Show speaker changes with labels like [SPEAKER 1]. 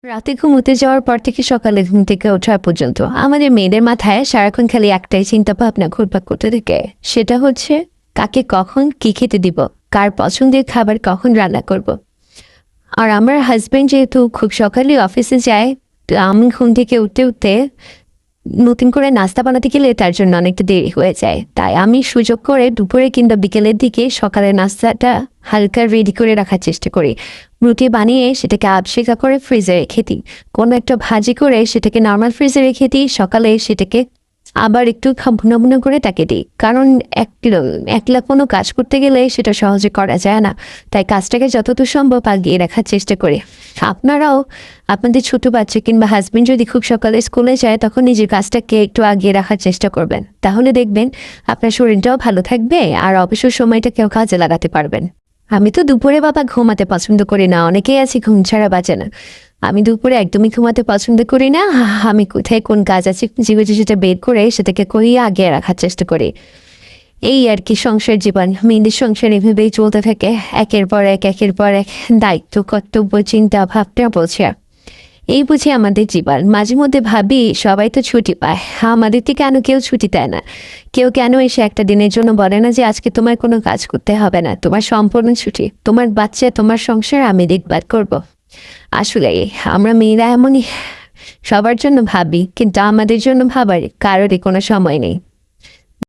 [SPEAKER 1] রাতে ঘুমোতে যাওয়ার পর থেকে সকালে ঘুম থেকে ওঠা পর্যন্ত আমাদের মেয়েদের মাথায় সারাক্ষণ খালি একটাই চিন্তা ভাবনা ঘুরপাক করতে থাকে। সেটা হচ্ছে কাকে কখন কি খেতে দিব, কার পছন্দের খাবার কখন রান্না করব। আর আমার হাজব্যান্ড যেহেতু খুব সকালে অফিসে যায়, তো আমি ঘুম থেকে উঠতে উঠতে নতুন করে নাস্তা বানাতে গেলে তার জন্য অনেকটা দেরি হয়ে যায়। তাই আমি সুযোগ করে দুপুরে কিংবা বিকেলের দিকে সকালের নাস্তাটা হালকা রেডি করে রাখার চেষ্টা করি। রুটি বানিয়ে সেটাকে আবশেখা করে ফ্রিজে রেখে দিই, কোনো একটা ভাজি করে সেটাকে নর্মাল ফ্রিজে রেখে দিই, সকালে সেটাকে আবার একটু ভুনা ভুনা করে তাকে দিই। কারণ একলা কোনো কাজ করতে গেলে সেটা সহজে করা যায় না, তাই কাজটাকে যতদূর সম্ভব আগিয়ে রাখার চেষ্টা করি। আপনারাও আপনাদের ছোট বাচ্চা কিংবা হাজবেন্ড যদি খুব সকালে স্কুলে যায়, তখন নিজের কাজটাকে একটু আগিয়ে রাখার চেষ্টা করবেন। তাহলে দেখবেন আপনার শরীরটাও ভালো থাকবে আর অবসর সময়টাকেও কাজে লাগাতে পারবেন। আমি তো দুপুরে বাবা ঘুমাতে পছন্দ করি না, অনেকেই আছে ঘুম ছাড়া বাঁচে না। আমি দুপুরে একদমই ঘুমাতে পছন্দ করি না। আমি কোথায় কোন কাজ আছে জীবনে সেটা বের করে সেটাকে করিয়ে আগিয়ে রাখার চেষ্টা করি। এই আর কি সংসার জীবন, মেয়েদের সংসার এভাবেই চলতে থাকে, একের পর এক দায়িত্ব কর্তব্য চিন্তা ভাবনা বলছে। এই বুঝি আমাদের জীবন। মাঝে মধ্যে ভাবি সবাই তো ছুটি পায়, আমাদেরকে কেন কেউ ছুটি দেয় না? কেউ কেন এসে একটা দিনের জন্য বলে না যে আজকে তোমার কোনো কাজ করতে হবে না, তোমার সম্পূর্ণ ছুটি, তোমার বাচ্চা তোমার সংসার আমি দেখভাল করব। আসলে আমরা মেয়েরা এমনই, সবার জন্য ভাবি কিন্তু আমাদের জন্য ভাবার কারোরই কোনো সময় নেই।